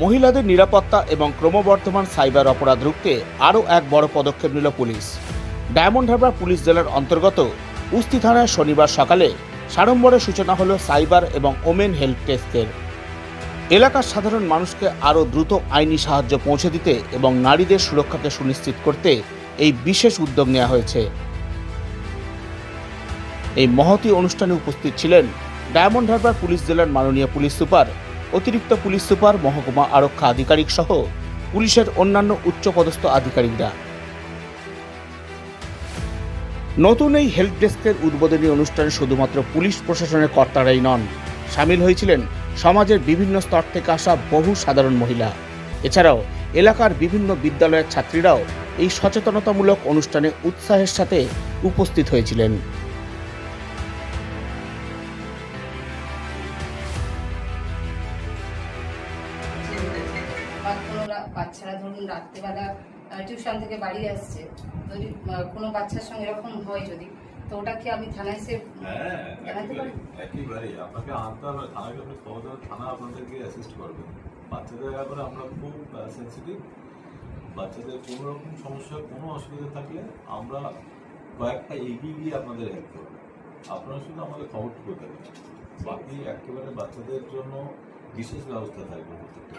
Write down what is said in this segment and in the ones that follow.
মহিলাদের নিরাপত্তা এবং ক্রমবর্ধমান সাইবার অপরাধ রুখতে আরও এক বড় পদক্ষেপ নিল পুলিশ। ডায়মন্ড হারবার পুলিশ জেলার অন্তর্গত উস্তি থানায় শনিবার সকালে সাড়ম্বরে সূচনা হলো সাইবার এবং ওমেন হেল্প ডেস্কের। এলাকার সাধারণ মানুষকে আরও দ্রুত আইনি সাহায্য পৌঁছে দিতে এবং নারীদের সুরক্ষাকে সুনিশ্চিত করতে এই বিশেষ উদ্যোগ নেওয়া হয়েছে। এই মহতী অনুষ্ঠানে উপস্থিত ছিলেন ডায়মন্ড হারবার পুলিশ জেলার মাননীয় পুলিশ সুপার, অতিরিক্ত পুলিশ সুপার, মহকুমা আরক্ষা আধিকারিক সহ পুলিশের অন্যান্য উচ্চপদস্থ আধিকারিকরা। নতুন এই হেল্প ডেস্কের উদ্বোধনী অনুষ্ঠানে শুধুমাত্র পুলিশ প্রশাসনের কর্তারাই নন, সামিল হয়েছিলেন সমাজের বিভিন্ন স্তর থেকে আসা বহু সাধারণ মহিলা। এছাড়াও এলাকার বিভিন্ন বিদ্যালয়ের ছাত্রীরাও এই সচেতনতামূলক অনুষ্ঠানে উৎসাহের সাথে উপস্থিত হয়েছিলেন। বাচ্চারা ধরুন রাত্রেবেলা টিউশন থেকে বাড়ি আসছে, যদি কোনো বাচ্চার সঙ্গে এরকম হয় যদি, তো ওটা কি আমি থানায় এসে জানাতে পারি? একেবারেই আপনাকে আনতে হবে থানাকে, আপনি খবর দেবেন, থানা আপনাদেরকে অ্যাসিস্ট করবে। বাচ্চাদের ব্যাপারে আমরা খুব সেন্সিটিভ। বাচ্চাদের কোনো রকম সমস্যা, কোনো অসুবিধা থাকলে আমরা কয়েকটা এগিয়ে গিয়ে আপনাদের হেল্প করবো। আপনারা শুধু আমাদের খবরটুকু দেবেন, বাকি একেবারে বাচ্চাদের জন্য বিশেষ ব্যবস্থা থাকবে প্রত্যেকটা।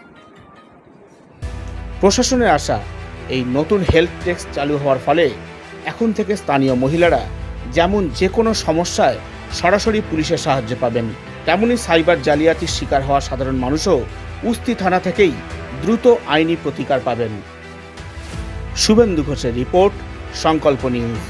প্রশাসনের আশা, এই নতুন হেল্প ডেস্ক চালু হওয়ার ফলে এখন থেকে স্থানীয় মহিলারা যেমন যে কোনো সমস্যায় সরাসরি পুলিশের সাহায্য পাবেন, তেমনই সাইবার জালিয়াতির শিকার হওয়া সাধারণ মানুষও উস্তি থানা থেকেই দ্রুত আইনি প্রতিকার পাবেন। শুভেন্দু ঘোষের রিপোর্ট, সংকল্প নিউজ।